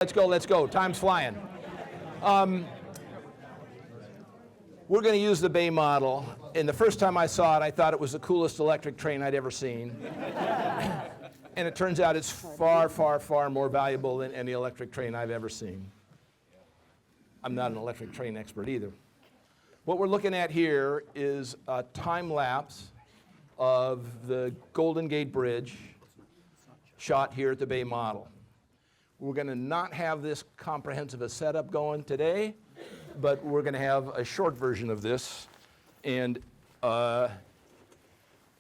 Let's go. Time's flying. We're going to use the Bay model. And the first time I saw it, I thought it was the coolest electric train I'd ever seen. And it turns out it's far, far, far more valuable than any electric train I've ever seen. I'm not an electric train expert either. What we're looking at here is a time lapse of the Golden Gate Bridge shot here at the Bay model. We're going to not have this comprehensive a setup going today, but we're going to have a short version of this. And I'm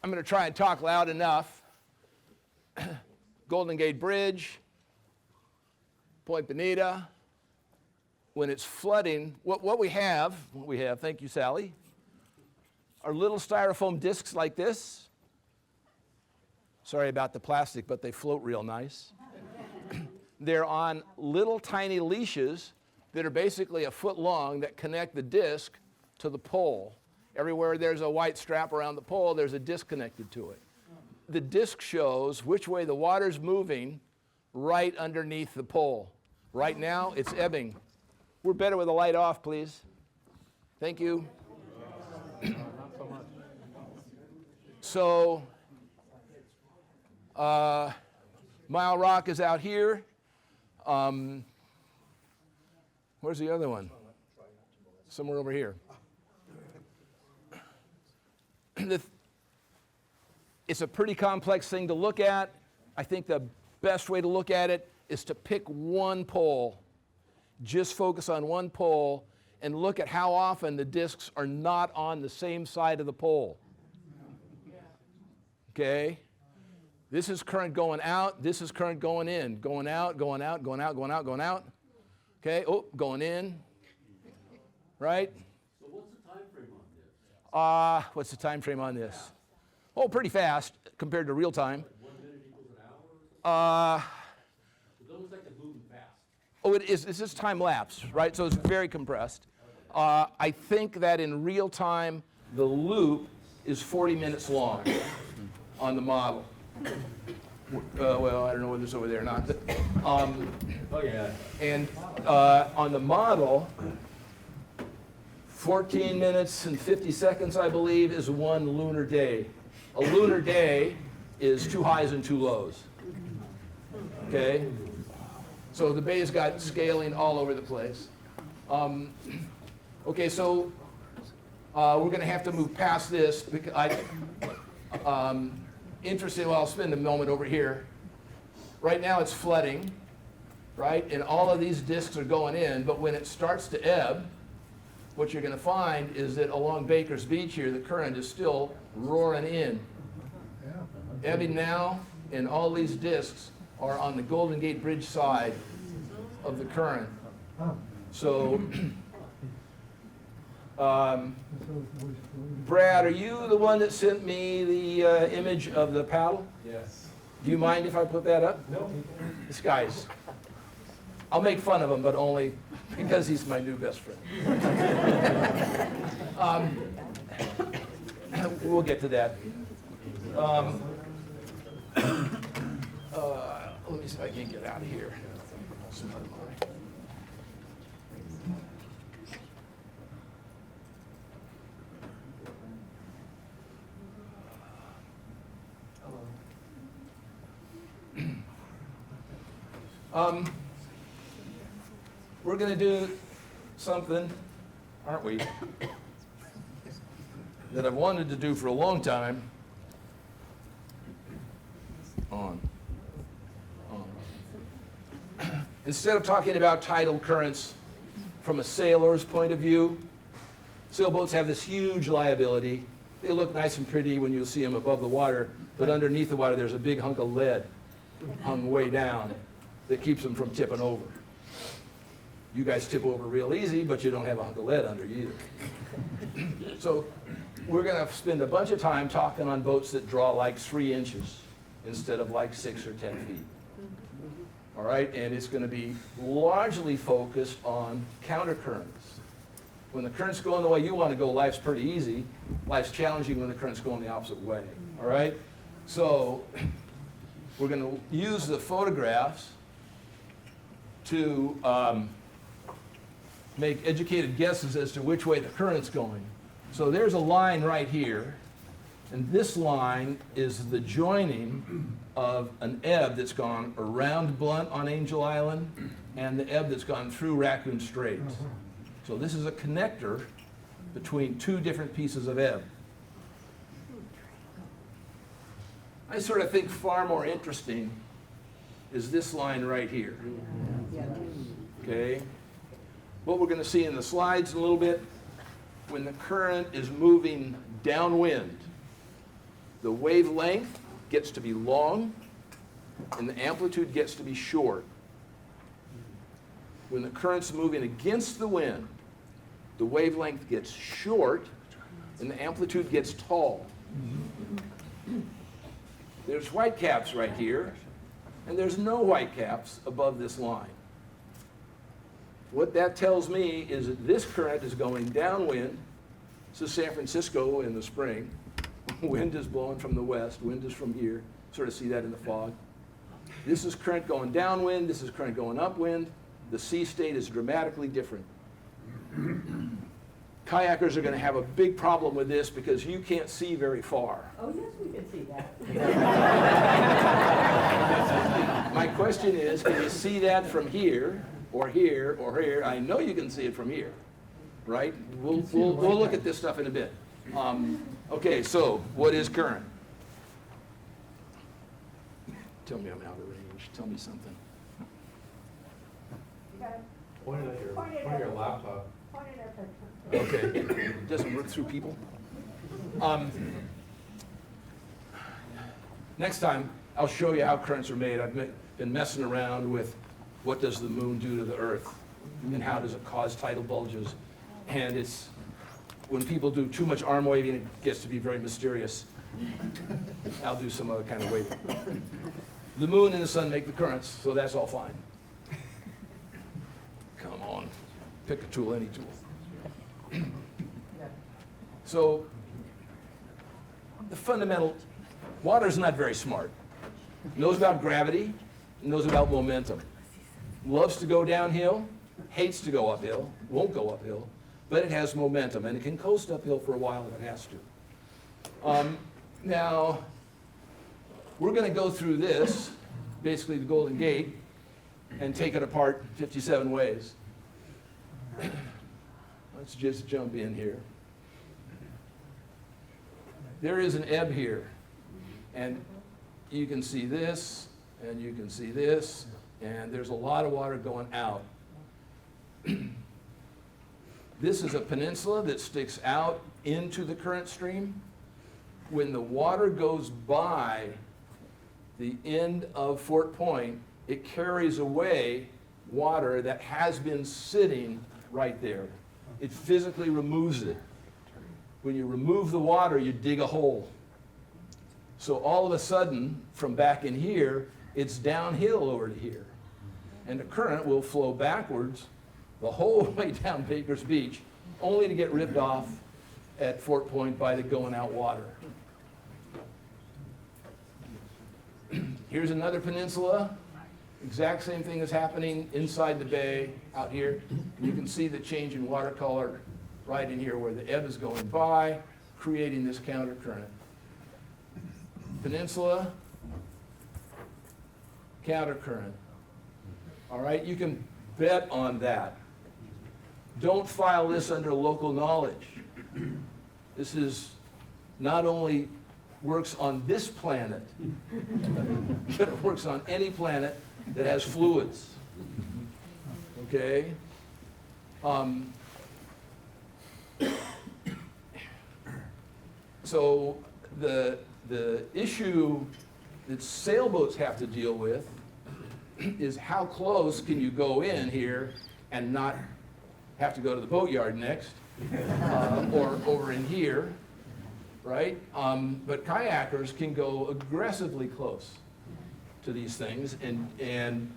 going to try and talk loud enough. Golden Gate Bridge, Point Bonita. When it's flooding, what we have, thank you, Sally, are little styrofoam discs like this. Sorry about the plastic, but they float real nice. They're on little tiny leashes that are basically a foot long that connect the disc to the pole. Everywhere there's a white strap around the pole, there's a disc connected to it. The disc shows which way the water's moving right underneath the pole. Right now, it's ebbing. We're better with the light off, please. Thank you. So, Mile Rock is out here. Where's the other one? Somewhere over here. It's a pretty complex thing to look at. I think the best way to look at it is to pick one pole. Just focus on one pole and look at how often the discs are not on the same side of the pole. Okay? This is current going out, this is current going in. Going out, going out, going out, going out, going out. Okay, oh, going in. Right? So what's the time frame on this? What's the time frame on this? Oh, pretty fast compared to real time. Like 1 minute equals an hour? It looks like they're moving fast. Oh, it is. This is time lapse, right? So it's very compressed. I think that in real time, the loop is 40 minutes long on the model. Well, I don't know whether it's over there or not. But, Oh, yeah. and on the model, 14 minutes and 50 seconds, I believe, is one lunar day. A lunar day is 2 highs and 2 lows. Okay? So the bay's got scaling all over the place. Okay, so we're going to have to move past this because interesting, well, I'll spend a moment over here. Right now it's flooding, right? And all of these discs are going in, but when it starts to ebb, what you're going to find is that along Baker's Beach here, the current is still roaring in. Ebbing now, and all these discs are on the Golden Gate Bridge side of the current. So, Brad, are you the one that sent me the image of the paddle? Yes. Do you mind if I put that up? No. This guy's, I'll make fun of him, but only because he's my new best friend. We'll get to that. Let me see if I can get out of here. We're going to do something, aren't we, that I've wanted to do for a long time. Instead of talking about tidal currents from a sailor's point of view, sailboats have this huge liability. They look nice and pretty when you see them above the water, but underneath the water there's a big hunk of lead hung way down that keeps them from tipping over. You guys tip over real easy, but you don't have a hunk of lead under you either. So we're going to spend a bunch of time talking on boats that draw like 3 inches instead of like 6 or 10 feet. All right, and it's going to be largely focused on countercurrents. When the current's going the way you want to go, life's pretty easy. Life's challenging when the current's going the opposite way. All right? So we're going to use the photographs to make educated guesses as to which way the current's going. So there's a line right here, and this line is the joining of an ebb that's gone around Blunt on Angel Island and the ebb that's gone through Raccoon Strait. So this is a connector between two different pieces of ebb. I sort of think far more interesting is this line right here. Okay? What we're going to see in the slides in a little bit, when the current is moving downwind, the wavelength gets to be long and the amplitude gets to be short. When the current's moving against the wind, the wavelength gets short and the amplitude gets tall. There's whitecaps right here, and there's no whitecaps above this line. What that tells me is that this current is going downwind. This is San Francisco in the spring. Wind is blowing from the west, wind is from here. Sort of see that in the fog. This is current going downwind, this is current going upwind. The sea state is dramatically different. Kayakers are going to have a big problem with this because you can't see very far. Oh, yes, we can see that. My question is, can you see that from here, or here, or here? I know you can see it from here, right? We'll look at this stuff in a bit. Okay, so what is current? Tell me I'm out of range. Tell me something. You got it? Point it at your laptop. Point it at the. Okay, it doesn't work through people. Next time, I'll show you how currents are made. I've been messing around with what does the moon do to the earth and how does it cause tidal bulges. And it's, when people do too much arm waving, it gets to be very mysterious. I'll do some other kind of waving. The moon and the sun make the currents, so that's all fine. Come on, pick a tool, any tool. So, the fundamental, water's not very smart. Knows about gravity, knows about momentum. Loves to go downhill, hates to go uphill, won't go uphill, but it has momentum, and it can coast uphill for a while if it has to. Now, we're going to go through this, basically the Golden Gate, and take it apart 57 ways. Let's just jump in here. There is an ebb here, and you can see this, and you can see this, and there's a lot of water going out. This is a peninsula that sticks out into the current stream. When the water goes by the end of Fort Point, it carries away water that has been sitting right there. It physically removes it. When you remove the water, you dig a hole. So all of a sudden, from back in here, it's downhill over to here. And the current will flow backwards the whole way down Baker's Beach, only to get ripped off at Fort Point by the going out water. Here's another peninsula. Exact same thing is happening inside the bay out here. And you can see the change in water color right in here where the ebb is going by, creating this counter current. Peninsula, counter current. All right, you can bet on that. Don't file this under local knowledge. This is not only works on this planet, but it works on any planet that has fluids. Okay? So the issue that sailboats have to deal with is how close can you go in here and not have to go to the boatyard next, or over in here, right? But kayakers can go aggressively close to these things, and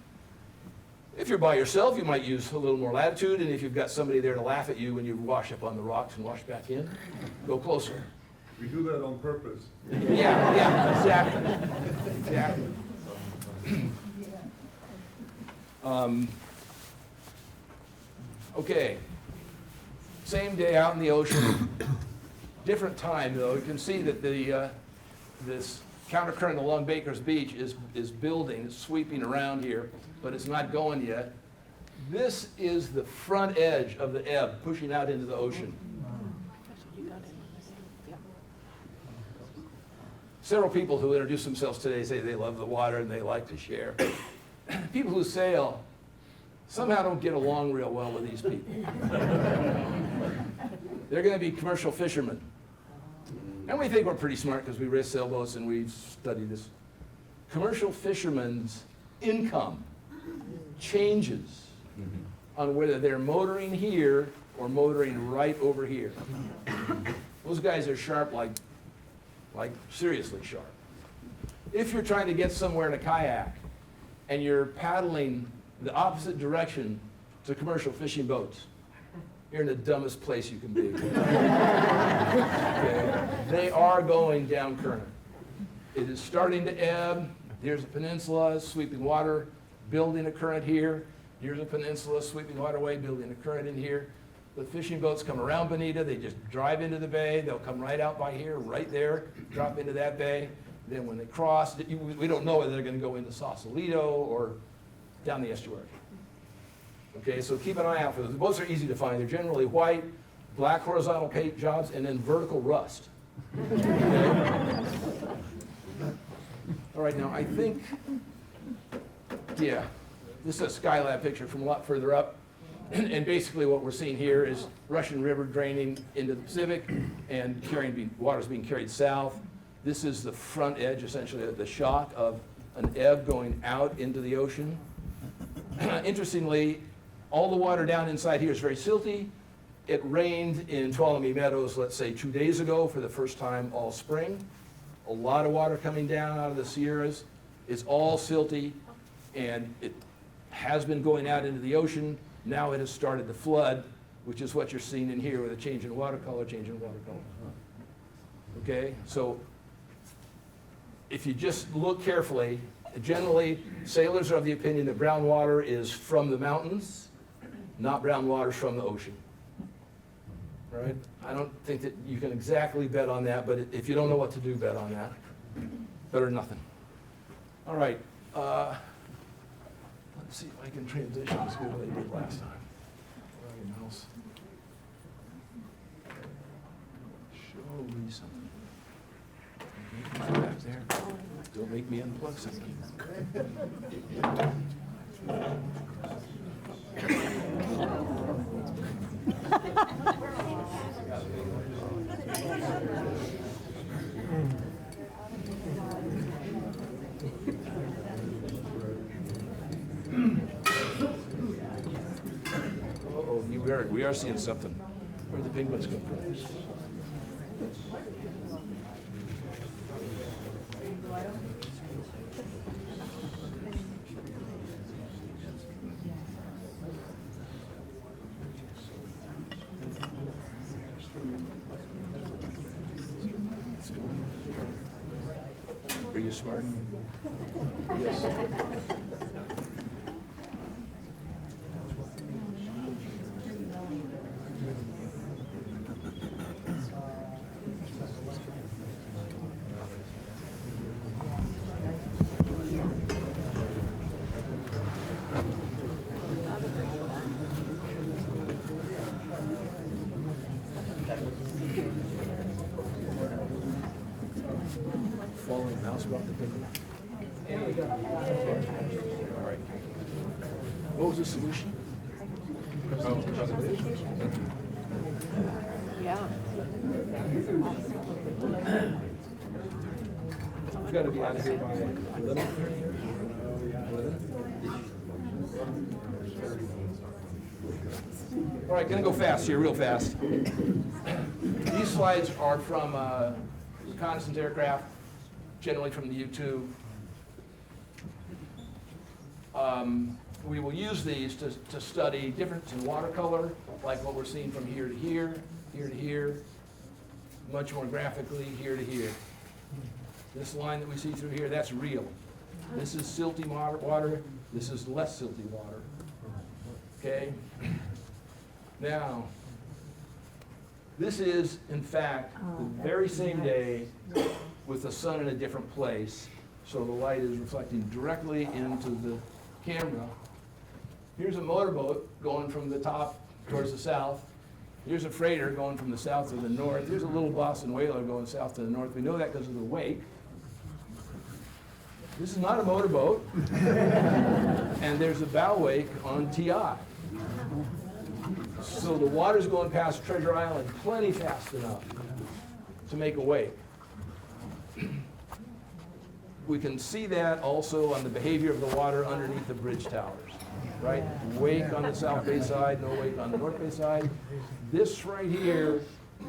if you're by yourself, you might use a little more latitude, and if you've got somebody there to laugh at you when you wash up on the rocks and wash back in, go closer. We do that on purpose. Yeah, exactly. Exactly. Okay, same day out in the ocean, different time though. You can see that this countercurrent along Baker's Beach is building, it's sweeping around here, but it's not going yet. This is the front edge of the ebb pushing out into the ocean. Several people who introduce themselves today say they love the water and they like to share. People who sail somehow don't get along real well with these people. They're going to be commercial fishermen. And we think we're pretty smart because we race sailboats and we've studied this. Commercial fishermen's income changes on whether they're motoring here or motoring right over here. Those guys are sharp, like seriously sharp. If you're trying to get somewhere in a kayak and you're paddling the opposite direction to commercial fishing boats, you're in the dumbest place you can be. Okay? They are going down current. It is starting to ebb. Here's a peninsula, sweeping water, building a current here. Here's a peninsula, sweeping waterway, building a current in here. The fishing boats come around Bonita, they just drive into the bay, they'll come right out by here, right there, drop into that bay. Then when they cross, we don't know whether they're going to go into Sausalito or down the estuary. Okay, so keep an eye out for those. The boats are easy to find. They're generally white, black horizontal paint jobs, and then vertical rust. Okay? All right, now I think, yeah, this is a Skylab picture from a lot further up. And basically what we're seeing here is Russian River draining into the Pacific and water's being carried south. This is the front edge, essentially, the shock of an ebb going out into the ocean. Interestingly, all the water down inside here is very silty. It rained in Tuolumne Meadows, let's say 2 days ago for the first time all spring. A lot of water coming down out of the Sierras. It's all silty, and it has been going out into the ocean. Now it has started to flood, which is what you're seeing in here with a change in watercolor, Okay, so if you just look carefully, generally sailors are of the opinion that brown water is from the mountains, not brown water from the ocean. Right? I don't think that you can exactly bet on that, but if you don't know what to do, bet on that. Better than nothing. All right. Let's see if I can transition as good as I did last time. Where are you, mouse? Show me something. Back there. Don't make me unplug something. We are seeing something. Where the penguins come from? Are you smart? Yes. Falling mouse brought the penguin. All right. What was the solution? Yeah. We've got to be out of here by 11. All right, gonna go fast here, real fast. These slides are from reconnaissance aircraft, generally from the U-2. We will use these to study difference in watercolor, like what we're seeing from here to here, here to here, much more graphically here to here. This line that we see through here, that's real. This is silty water, this is less silty water. Okay? Now, this is, in fact, the very same day with the sun in a different place. So the light is reflecting directly into the camera. Here's a motorboat going from the top towards the south. Here's a freighter going from the south to the north. Here's a little Boston whaler going south to the north. We know that because of the wake. This is not a motorboat. And there's a bow wake on TI. So the water's going past Treasure Island plenty fast enough to make a wake. We can see that also on the behavior of the water underneath the bridge towers, right? Wake on the South Bay side, no wake on the North Bay side. This right here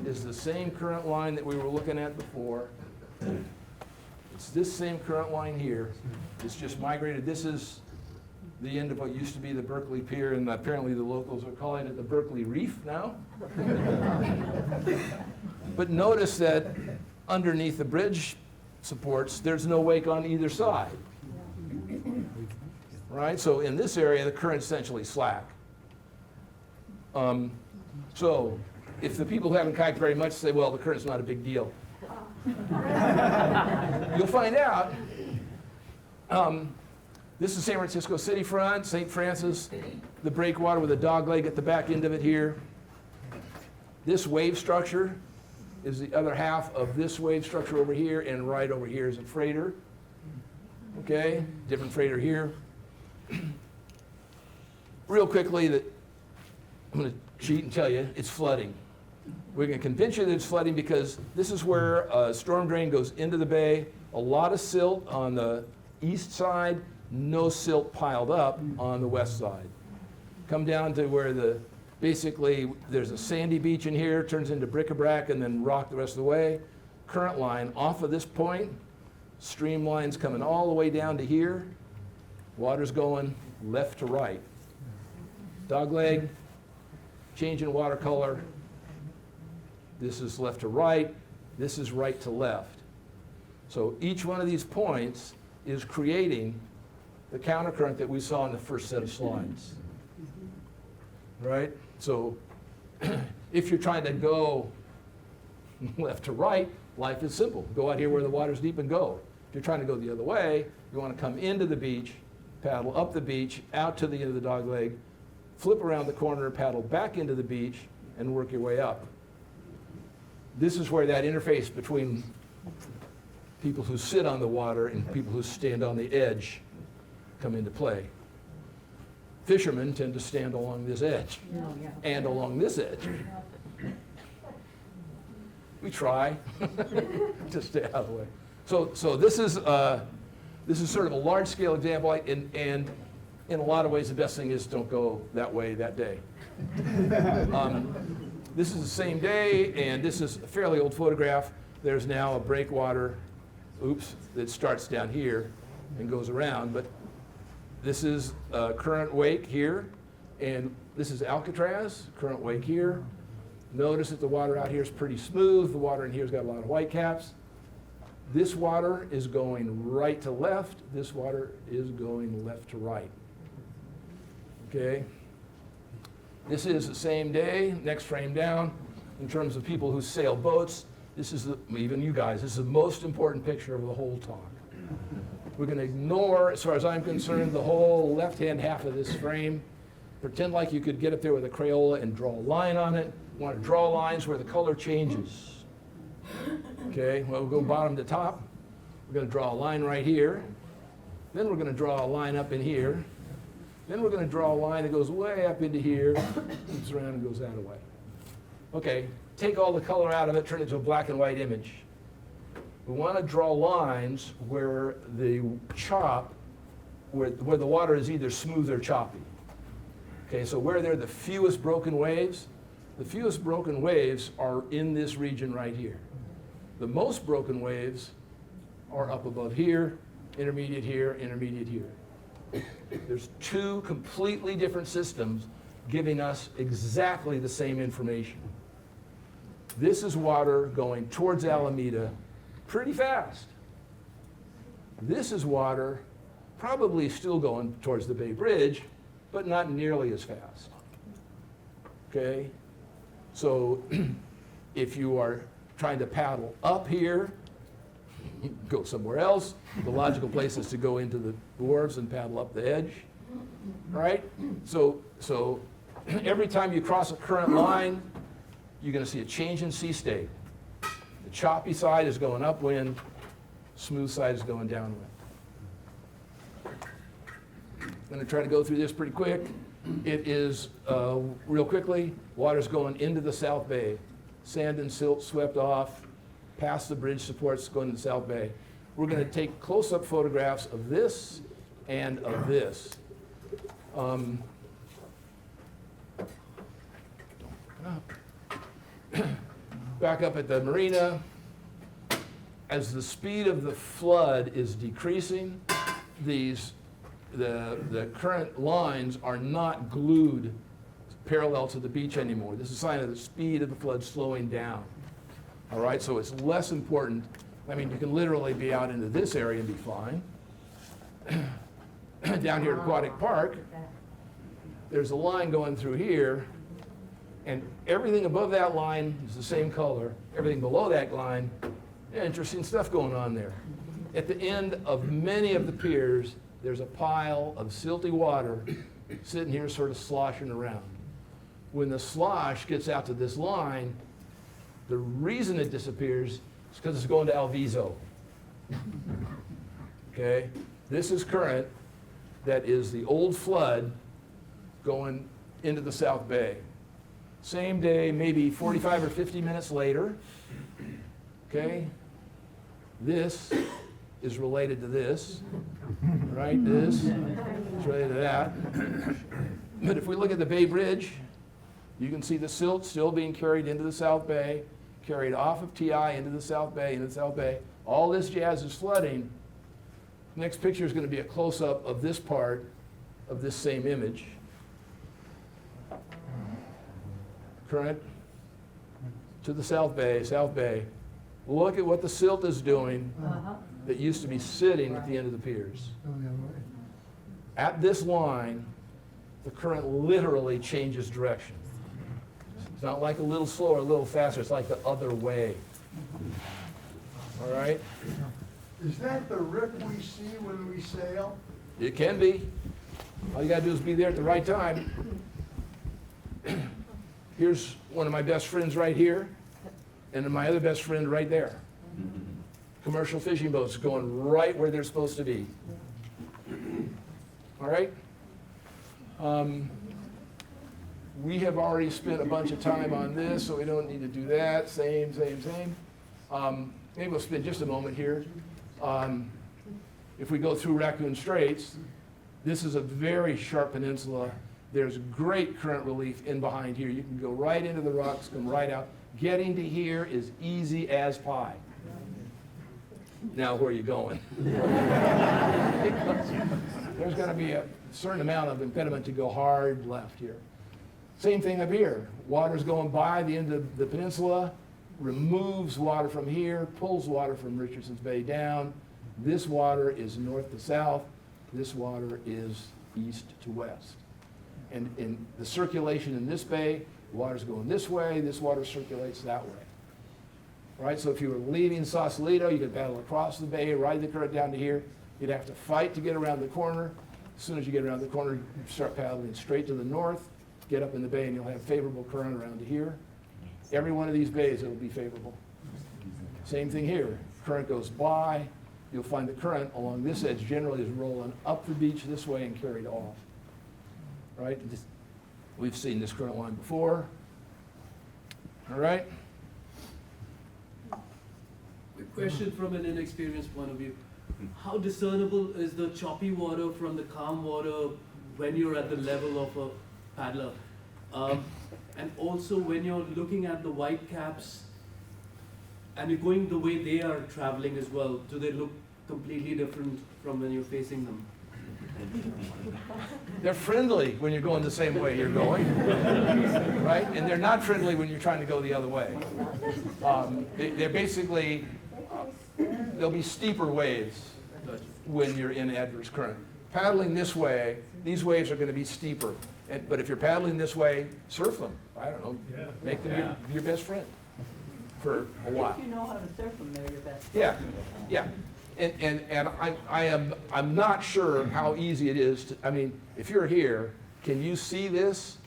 is the same current line that we were looking at before. It's this same current line here. It's just migrated. This is the end of what used to be the Berkeley Pier, and apparently the locals are calling it the Berkeley Reef now. But notice that underneath the bridge supports, there's no wake on either side. Right? So in this area, the current's essentially slack. So if the people who haven't kayaked very much say, well, the current's not a big deal, you'll find out. This is San Francisco City front, St. Francis, the breakwater with a dog leg at the back end of it here. This wave structure is the other half of this wave structure over here, and right over here is a freighter. Okay, different freighter here. Real quickly, I'm going to cheat and tell you, it's flooding. We're going to convince you that it's flooding because this is where a storm drain goes into the bay, a lot of silt on the east side, no silt piled up on the west side. Come down to where basically there's a sandy beach in here, turns into bric-a-brac and then rock the rest of the way. Current line off of this point, stream lines coming all the way down to here. Water's going left to right. Dogleg, change in water color. This is left to right. This is right to left. So each one of these points is creating the countercurrent that we saw in the first set of slides. Right? So if you're trying to go left to right, life is simple. Go out here where the water's deep and go. If you're trying to go the other way, you want to come into the beach, paddle up the beach, out to the end of the dog leg, flip around the corner, paddle back into the beach, and work your way up. This is where that interface between people who sit on the water and people who stand on the edge come into play. Fishermen tend to stand along this edge and along this edge. We try to stay out of the way. So this is sort of a large-scale example, and in a lot of ways, the best thing is don't go that way that day. This is the same day, and this is a fairly old photograph. There's now a breakwater, that starts down here and goes around, but this is current wake here, and this is Alcatraz, current wake here. Notice that the water out here is pretty smooth. The water in here has got a lot of white caps. This water is going right to left. This water is going left to right. Okay? This is the same day, next frame down, in terms of people who sail boats. This is, even you guys, this is the most important picture of the whole talk. We're going to ignore, as far as I'm concerned, the whole left-hand half of this frame. Pretend like you could get up there with a Crayola and draw a line on it. You want to draw lines where the color changes. Okay, well, we'll go bottom to top. We're going to draw a line right here. Then we're going to draw a line up in here. Then we're going to draw a line that goes way up into here, loops around and goes that way. Okay, take all the color out of it, turn it into a black and white image. We want to draw lines where the where the water is either smooth or choppy. Okay, so where there are the fewest broken waves are in this region right here. The most broken waves are up above here, intermediate here, intermediate here. There's two completely different systems giving us exactly the same information. This is water going towards Alameda pretty fast. This is water probably still going towards the Bay Bridge, but not nearly as fast. okay? So if you are trying to paddle up here, go somewhere else. The logical place is to go into the wharves and paddle up the edge, right? So every time you cross a current line, you're going to see a change in sea state. The choppy side is going upwind, smooth side is going downwind. I'm going to try to go through this pretty quick. It is, real quickly, water's going into the South Bay. Sand and silt swept off, past the bridge supports going to the South Bay. We're going to take close-up photographs of this and of this. Back up at the marina, as the speed of the flood is decreasing, the current lines are not glued parallel to the beach anymore. This is a sign of the speed of the flood slowing down. All right, so it's less important. I mean, you can literally be out into this area and be fine. Down here at Aquatic Park, there's a line going through here, and everything above that line is the same color. Everything below that line, interesting stuff going on there. At the end of many of the piers, there's a pile of silty water sitting here sort of sloshing around. When the slosh gets out to this line, the reason it disappears is because it's going to Alviso. Okay? This is current that is the old flood going into the South Bay. Same day, maybe 45 or 50 minutes later, okay? This is related to this, right? This is related to that. But if we look at the Bay Bridge, you can see the silt still being carried into the South Bay, carried off of TI into the South Bay, into the South Bay. All this jazz is flooding. Next picture is going to be a close-up of this part of this same image. Current to the South Bay, South Bay. Look at what the silt is doing that used to be sitting at the end of the piers. At this line, the current literally changes direction. It's not like a little slower, a little faster. It's like the other way. All right? Is that the rip we see when we sail? It can be. All you got to do is be there at the right time. Here's one of my best friends right here, and my other best friend right there. Commercial fishing boats going right where they're supposed to be. All right? We have already spent a bunch of time on this, so we don't need to do that. Same. Maybe we'll spend just a moment here. If we go through Raccoon Straits, this is a very sharp peninsula. There's great current relief in behind here. You can go right into the rocks, come right out. Getting to here is easy as pie. Now, where are you going? There's going to be a certain amount of impediment to go hard left here. Same thing up here. Water's going by the end of the peninsula, removes water from here, pulls water from Richardson's Bay down. This water is north to south. This water is east to west. And in the circulation in this bay, water's going this way, this water circulates that way. Right? So if you were leaving Sausalito, you could paddle across the bay, ride the current down to here. You'd have to fight to get around the corner. As soon as you get around the corner, you start paddling straight to the north, get up in the bay, and you'll have favorable current around to here. Every one of these bays, it'll be favorable. Same thing here. Current goes by. You'll find the current along this edge generally is rolling up the beach this way and carried off. Right? We've seen this current line before. All right? A question from an inexperienced point of view. How discernible is the choppy water from the calm water when you're at the level of a paddler? And also when you're looking at the white caps and you're going the way they are traveling as well, do they look completely different from when you're facing them? They're friendly when you're going the same way you're going, right? And they're not friendly when you're trying to go the other way. They're basically, there'll be steeper waves when you're in adverse current. Paddling this way, these waves are going to be steeper. But if you're paddling this way, surf them. I don't know, make them your best friend for a while. If you know how to surf them, they're your best. Yeah, yeah. And I'm not sure how easy it is to, I mean, if you're here, can you see this?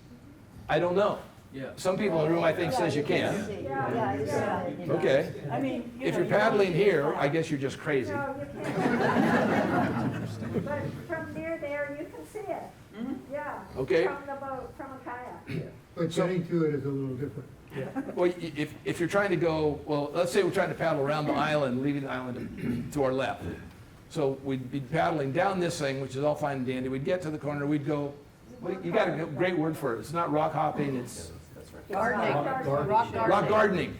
I don't know. Yeah. Some people in the room, I think, says you can. Yeah. Okay. I mean, If you're paddling here, I guess you're just crazy. No, you can't. But from near there, you can see it. Yeah. Okay. From the boat, from a kayak. But getting to it is a little different. Well, if you're trying to go, well, let's say we're trying to paddle around the island, leaving the island to our left. So we'd be paddling down this thing, which is all fine and dandy. We'd get to the corner, we'd go, well, you got a great word for it. It's not rock hopping, it's gardening, rock rock gardening.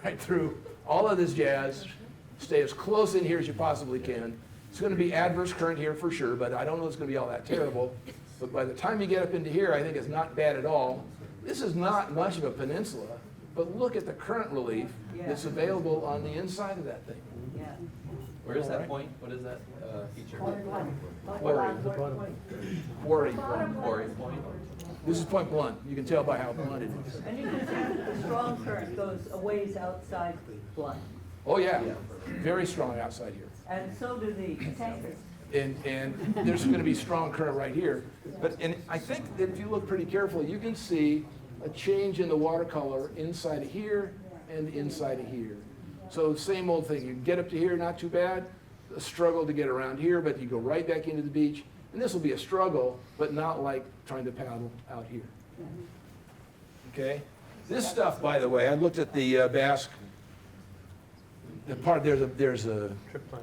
Right through all of this jazz. Stay as close in here as you possibly can. It's going to be adverse current here for sure, but I don't know it's going to be all that terrible. But by the time you get up into here, I think it's not bad at all. This is not much of a peninsula, but look at the current relief that's available on the inside of that thing. Yeah. Where is that point? What is that feature? Quarry. Quarry point? This is Point Blunt. You can tell by how blunt it is. And you can see that the strong current goes a ways outside Blunt. Oh yeah, very strong outside here. And so do the tankers. And there's going to be strong current right here. And I think that if you look pretty carefully, you can see a change in the watercolor inside of here and inside of here. So same old thing. You get up to here, not too bad. A struggle to get around here, but you go right back into the beach. And this will be a struggle, but not like trying to paddle out here. Okay? This stuff, by the way, I looked at the BASK. The part there's a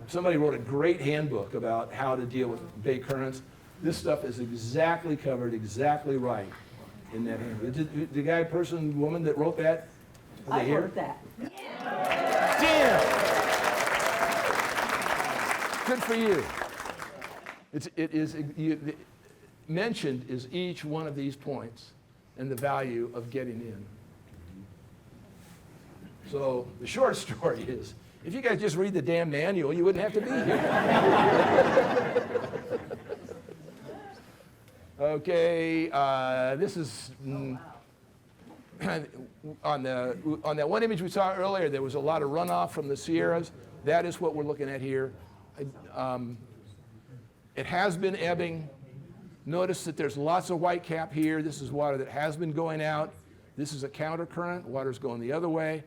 somebody wrote a great handbook about how to deal with bay currents. This stuff is exactly covered, exactly right in that handbook. The guy, person, woman that wrote that, are they I here? wrote that. Damn! Good for you. Mentioned is each one of these points and the value of getting in. So the short story is, if you guys just read the damn manual, you wouldn't have to be here. Okay, this is on that one image we saw earlier. There was a lot of runoff from the Sierras. That is what we're looking at here. It has been ebbing. Notice that there's lots of white cap here. This is water that has been going out. This is a counter current. Water's going the other way.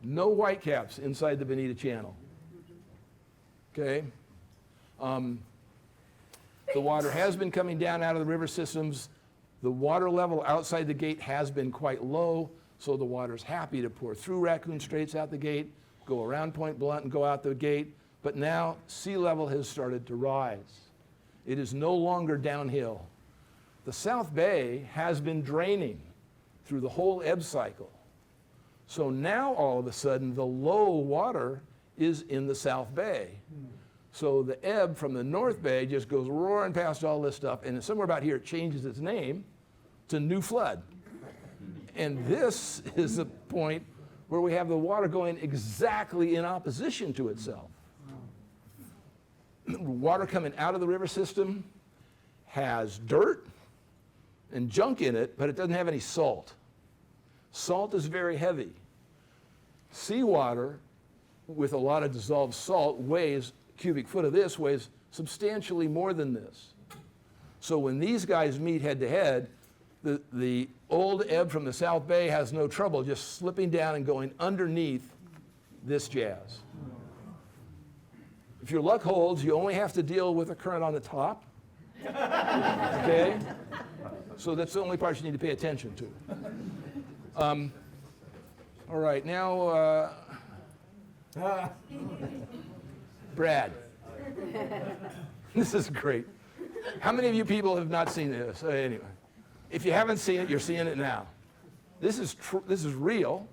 No white caps inside the Bonita Channel. Okay? The water has been coming down out of the river systems. The water level outside the gate has been quite low, so the water's happy to pour through Raccoon Straits out the gate, go around Point Blunt and go out the gate. But now sea level has started to rise. It is no longer downhill. The South Bay has been draining through the whole ebb cycle. So now all of a sudden the low water is in the South Bay. So the ebb from the North Bay just goes roaring past all this stuff, and somewhere about here it changes its name to New Flood. And this is the point where we have the water going exactly in opposition to itself. Water coming out of the river system has dirt and junk in it, but it doesn't have any salt. Salt is very heavy. Seawater with a lot of dissolved salt weighs, cubic foot of this weighs substantially more than this. So when these guys meet head to head, the old ebb from the South Bay has no trouble just slipping down and going underneath this jazz. If your luck holds, you only have to deal with a current on the top. Okay? So that's the only part you need to pay attention to. All right, now, Brad. This is great. How many of you people have not seen this? Anyway, if you haven't seen it, you're seeing it now. This is real.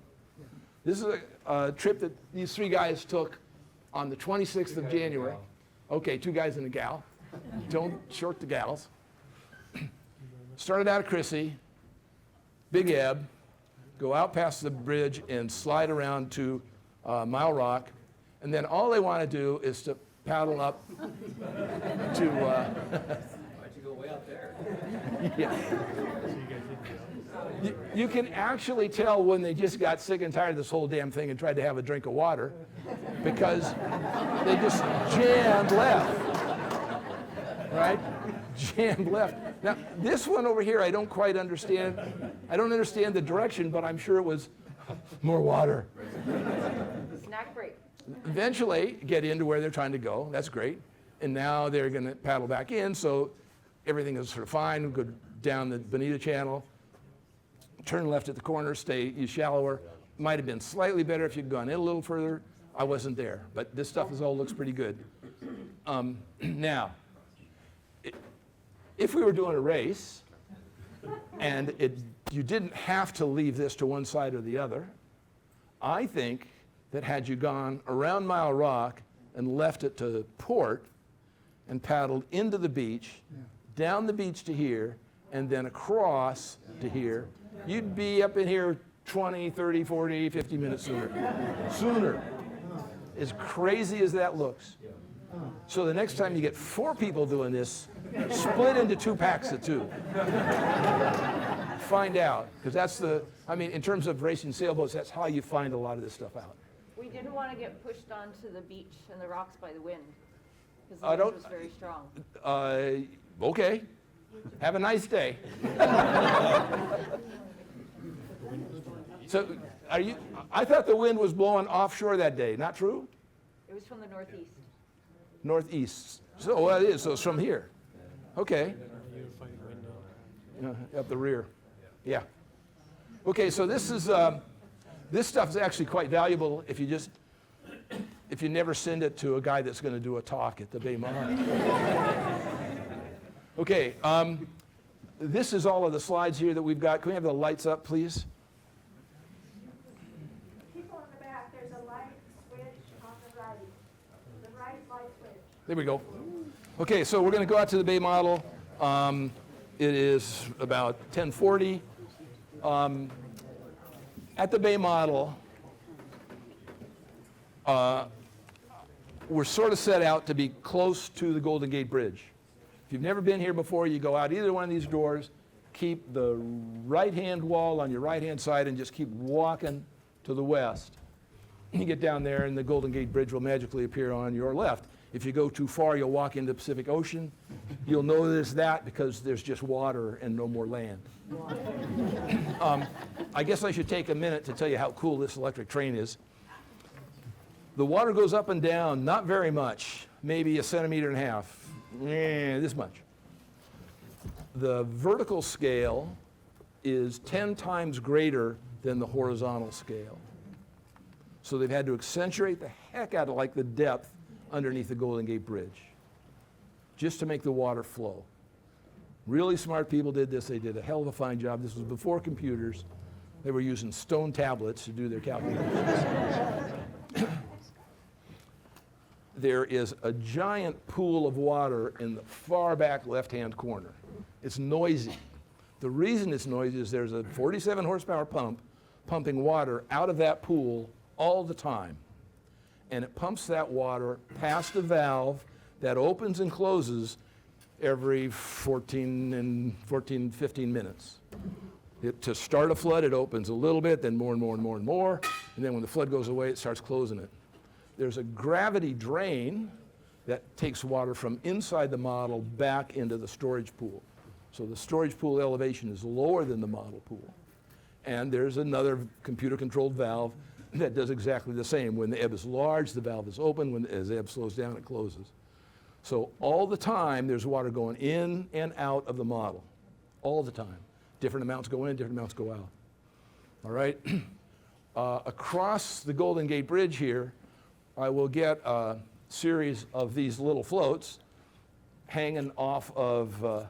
This is a trip that these three guys took on the 26th of January. Okay, two guys and a gal. Don't short the gals. Started out at Chrissy, big ebb, go out past the bridge and slide around to Mile Rock, and then all they want to do is to paddle up to. Why'd you go way out there? Yeah. You can actually tell when they just got sick and tired of this whole damn thing and tried to have a drink of water because they just jammed left. Right? Jammed left. Now, this one over here, I don't quite understand. I don't understand the direction, but I'm sure it was more water. Snack break. Eventually, get into where they're trying to go. That's great. And now they're going to paddle back in, so everything is sort of fine. Go down the Bonita Channel, turn left at the corner, stay shallower. Might have been slightly better if you'd gone in a little further. I wasn't there, but this stuff all looks pretty good. Now, if we were doing a race, and you didn't have to leave this to one side or the other, I think that had you gone around Mile Rock and left it to port and paddled into the beach, down the beach to here, and then across to here, you'd be up in here 20, 30, 40, 50 minutes sooner. Sooner. As crazy as that looks. So the next time you get 4 people doing this, split into 2 packs of 2. Find out, because in terms of racing sailboats, that's how you find a lot of this stuff out. We didn't want to get pushed onto the beach and the rocks by the wind, because the wind was very strong. Okay. Have a nice day. So, I thought the wind was blowing offshore that day. Not true? It was from the northeast. Northeast. So, well, it is. So it's from here. Okay. Up the rear. Yeah. Okay, so this stuff is actually quite valuable if you never send it to a guy that's going to do a talk at the Bay Mall. Okay, this is all of the slides here that we've got. Can we have the lights up, please? People in the back, there's a light switch on the right light switch. There we go. Okay, so we're going to go out to the Bay model. It is about 10:40. At the Bay model, we're sort of set out to be close to the Golden Gate Bridge. If you've never been here before, you go out either one of these doors, keep the right-hand wall on your right-hand side, and just keep walking to the west. You get down there, and the Golden Gate Bridge will magically appear on your left. If you go too far, you'll walk into the Pacific Ocean. You'll notice that because there's just water and no more land. I guess I should take a minute to tell you how cool this electric train is. The water goes up and down, not very much, maybe 1.5 centimeters, this much. The vertical scale is 10 times greater than the horizontal scale. So they've had to accentuate the heck out of like the depth underneath the Golden Gate Bridge just to make the water flow. Really smart people did this. They did a hell of a fine job. This was before computers. They were using stone tablets to do their calculations. There is a giant pool of water in the far back left-hand corner. It's noisy. The reason it's noisy is there's a 47 horsepower pump pumping water out of that pool all the time. And it pumps that water past a valve that opens and closes every 15 minutes. To start a flood, it opens a little bit, then more and more and more and more, and then when the flood goes away, it starts closing it. There's a gravity drain that takes water from inside the model back into the storage pool. So the storage pool elevation is lower than the model pool. And there's another computer-controlled valve that does exactly the same. When the ebb is large, the valve is open. As the ebb slows down, it closes. So all the time, there's water going in and out of the model. All the time. Different amounts go in, different amounts go out. All right? Across the Golden Gate Bridge here, I will get a series of these little floats hanging off of,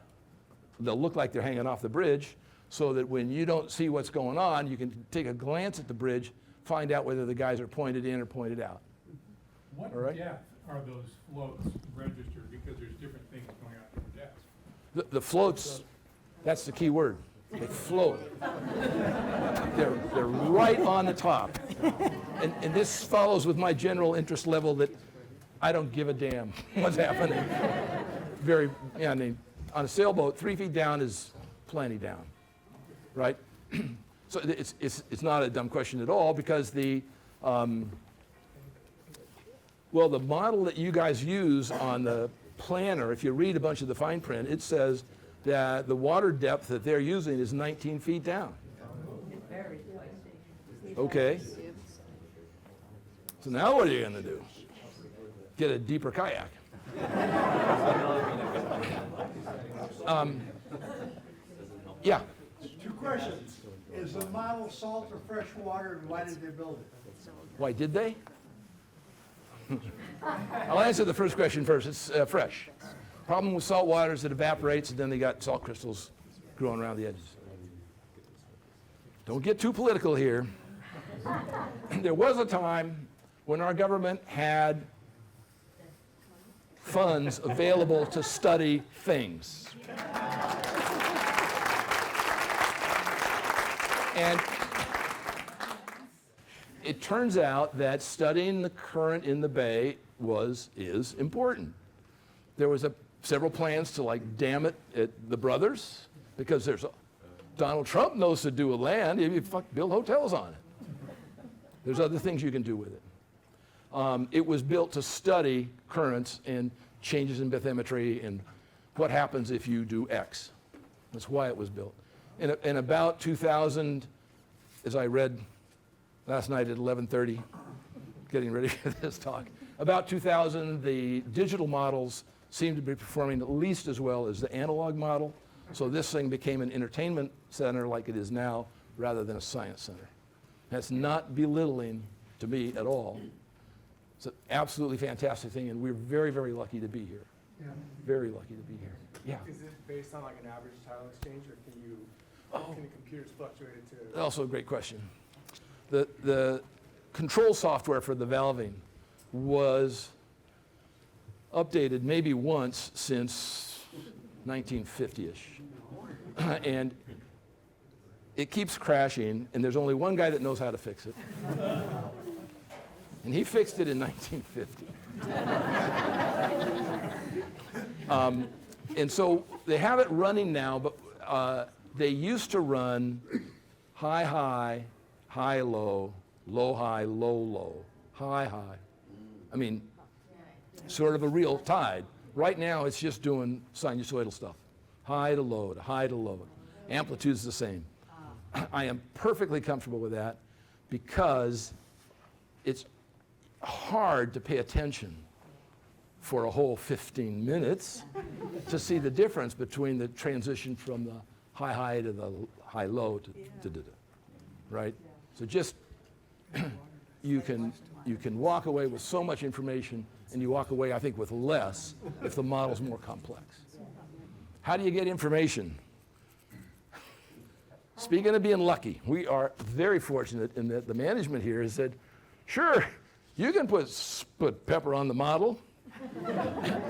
they'll look like they're hanging off the bridge, so that when you don't see what's going on, you can take a glance at the bridge, find out whether the guys are pointed in or pointed out. What All right. depth are those floats registered? Because there's different things going on at different depths. The floats, that's the key word. They float. They're right on the top. And this follows with my general interest level that I don't give a damn what's happening. On a sailboat, 3 feet down is plenty down, right? So it's not a dumb question at all, because the model that you guys use on the planner, if you read a bunch of the fine print, it says that the water depth that they're using is 19 feet down. Okay. So now what are you going to do? Get a deeper kayak. Yeah. 2 questions. Is the model salt or fresh water, and why did they build it? Why did they? I'll answer the first question first. It's fresh. Problem with salt water is it evaporates, and then they got salt crystals growing around the edges. Don't get too political here. There was a time when our government had funds available to study things. And it turns out that studying the current in the bay is important. There was several plans to dam it at the Brothers, because Donald Trump knows to do a land. You build hotels on it. There's other things you can do with it. It was built to study currents and changes in bathymetry and what happens if you do X. That's why it was built. In about 2000, as I read last night at 11:30, getting ready for this talk, about 2000, the digital models seemed to be performing at least as well as the analog model. So this thing became an entertainment center like it is now, rather than a science center. That's not belittling to me at all. It's an absolutely fantastic thing, and we're very, very lucky to be here. Yeah. Very lucky to be here. Yeah. Is it based on an average tidal exchange, or can the computers fluctuate it to? Also a great question. The control software for the valving was updated maybe once since 1950-ish. And it keeps crashing, and there's only one guy that knows how to fix it. And he fixed it in 1950. And so they have it running now, but they used to run high, high, high, low, low, high, low, low, high, high. I mean, sort of a real tide. Right now, it's just doing sinusoidal stuff. High to low, to high to low. Amplitude's the same. I am perfectly comfortable with that, because it's hard to pay attention for a whole 15 minutes to see the difference between the transition from the high high to the high low right? So just you can walk away with so much information, and you walk away, I think, with less if the model's more complex. How do you get information? Speaking of being lucky, we are very fortunate in that the management here has said, sure, you can put pepper on the model.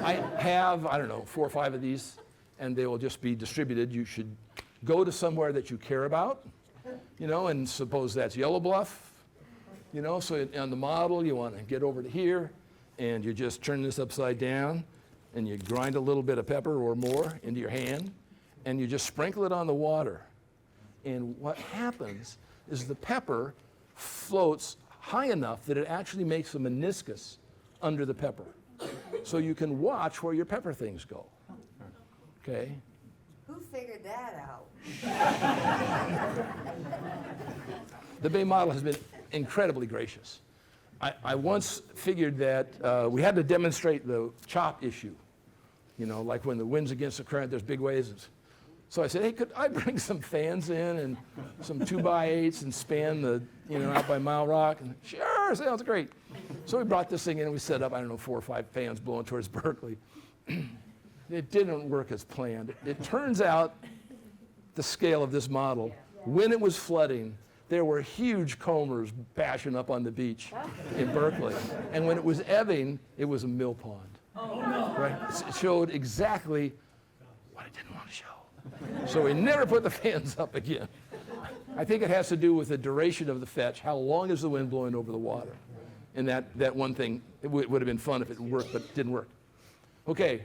I have, 4 or 5 of these, and they will just be distributed. You should go to somewhere that you care about, and suppose that's Yellow Bluff, so on the model you want to get over to here, and you just turn this upside down, and you grind a little bit of pepper or more into your hand, and you just sprinkle it on the water. And what happens is the pepper floats high enough that it actually makes a meniscus under the pepper. So you can watch where your pepper things go. Okay? Who figured that out? The Bay model has been incredibly gracious. I once figured that we had to demonstrate the chop issue. Like when the wind's against the current, there's big waves. So I said, hey, could I bring some fans in and some 2x8s and span out by Mile Rock? And sure, sounds great. So we brought this thing in and we set up, 4 or 5 fans blowing towards Berkeley. It didn't work as planned. It turns out the scale of this model, when it was flooding, there were huge combers bashing up on the beach in Berkeley. And when it was ebbing, it was a mill pond. Oh, no. Right? It showed exactly what I didn't want to show. So we never put the fans up again. I think it has to do with the duration of the fetch. How long is the wind blowing over the water? And that one thing, it would have been fun if it worked, but it didn't work. Okay,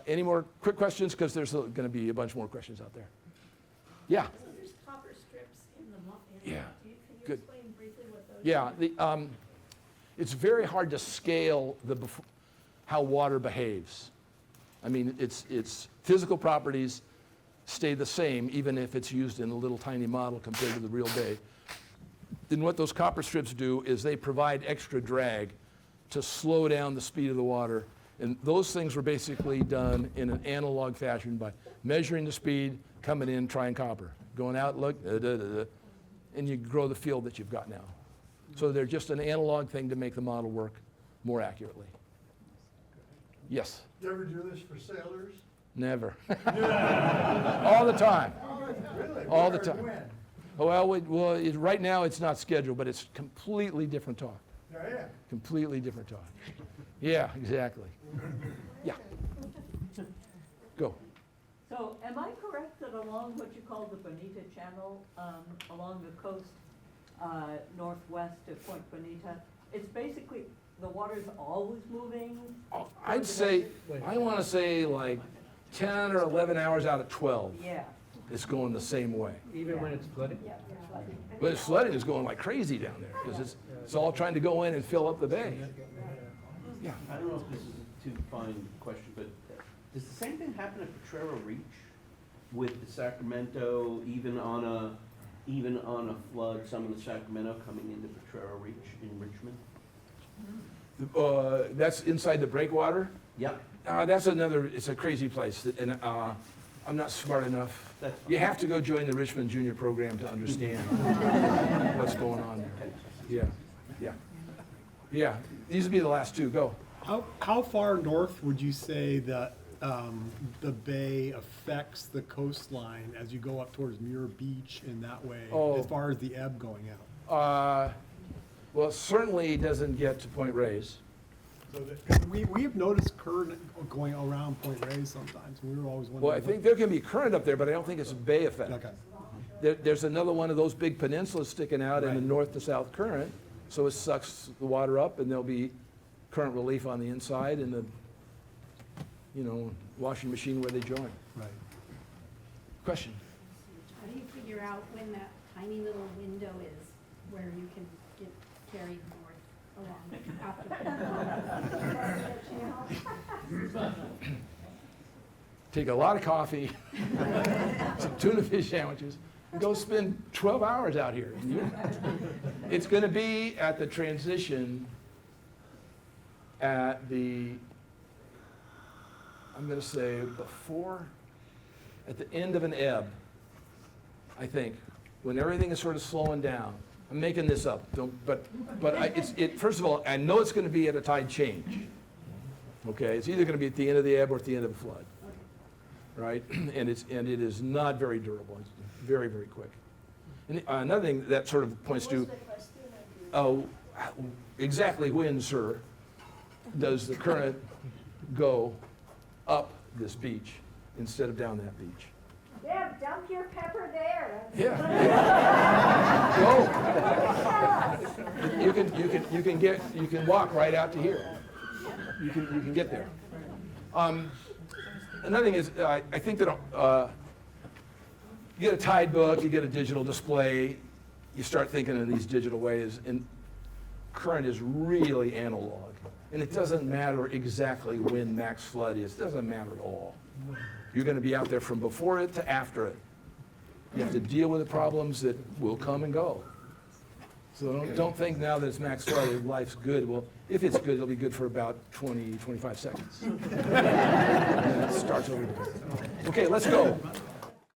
any more quick questions? Because there's going to be a bunch more questions out there. Yeah, So there's copper strips in the Yeah. Can you Good. explain briefly what those yeah. are? It's very hard to scale how water behaves. I mean, its physical properties stay the same even if it's used in a little tiny model compared to the real bay. Then what those copper strips do is they provide extra drag to slow down the speed of the water. And those things were basically done in an analog fashion by measuring the speed, coming in, trying copper, going out, look, and you grow the field that you've got now. So they're just an analog thing to make the model work more accurately. Yes, You ever do this for sailors? never. All the time. Really? All the Where and time. when? Right now it's not scheduled, but it's completely different talk. Yeah. Completely different talk. Yeah, exactly. Yeah. Go. So am I correct that along what you call the Bonita Channel, along the coast northwest of Point Bonita, it's basically, the water's always moving? I'd say, I want to say like 10 or 11 hours out of 12, Yeah. it's going the same way. Even when it's flooding? Yeah, it's like- But it's flooding is going like crazy down there because it's all trying to go in and fill up the bay. Yeah. I don't know if this is a too fine question, but does the same thing happen at Potrero Reach with the Sacramento, even on a flood, some of the Sacramento coming into Potrero Reach in Richmond? That's inside the breakwater. Yep. That's another, it's a crazy place, and I'm not smart enough. That's fine. You have to go join the Richmond Junior program to understand what's going on there. Yeah. These would be the last two, go. How far north would you say that the bay affects the coastline as you go up towards Muir Beach in that way, Oh. as far as the ebb going out? Well, it certainly doesn't get to Point Reyes. So that, we have noticed current going around Point Reyes sometimes. We were always wondering. Well, I think there can be current up there, but I don't think it's a bay effect. Okay. There's another one of those big peninsulas sticking out in the Right. north to south current, so it sucks the water up, and there'll be current relief on the inside and the, washing machine where they join. Right. Question? How do you figure out when that tiny little window is where you can get carried north along after? Take a lot of coffee, some tuna fish sandwiches, and go spend 12 hours out here. It's going to be at the transition at I'm going to say at the end of an ebb, I think, when everything is sort of slowing down. I'm making this up, first of all, I know it's going to be at a tide change. Okay, it's either going to be at the end of the ebb or at the end of the flood, right? And it is not very durable. It's very, very quick. And another thing that sort of points to, exactly when, sir, does the current go up this beach instead of down that beach? Yeah, dump your pepper there. Yeah. Go. You can walk right out to here. You can get there. Another thing is, I think that you get a tide book, you get a digital display, you start thinking in these digital ways, and current is really analog. And it doesn't matter exactly when max flood is. It doesn't matter at all. You're going to be out there from before it to after it. You have to deal with the problems that will come and go. So don't think now that it's max flood, life's good. Well, if it's good, it'll be good for about 20, 25 seconds. And then it starts over again. Okay, let's go.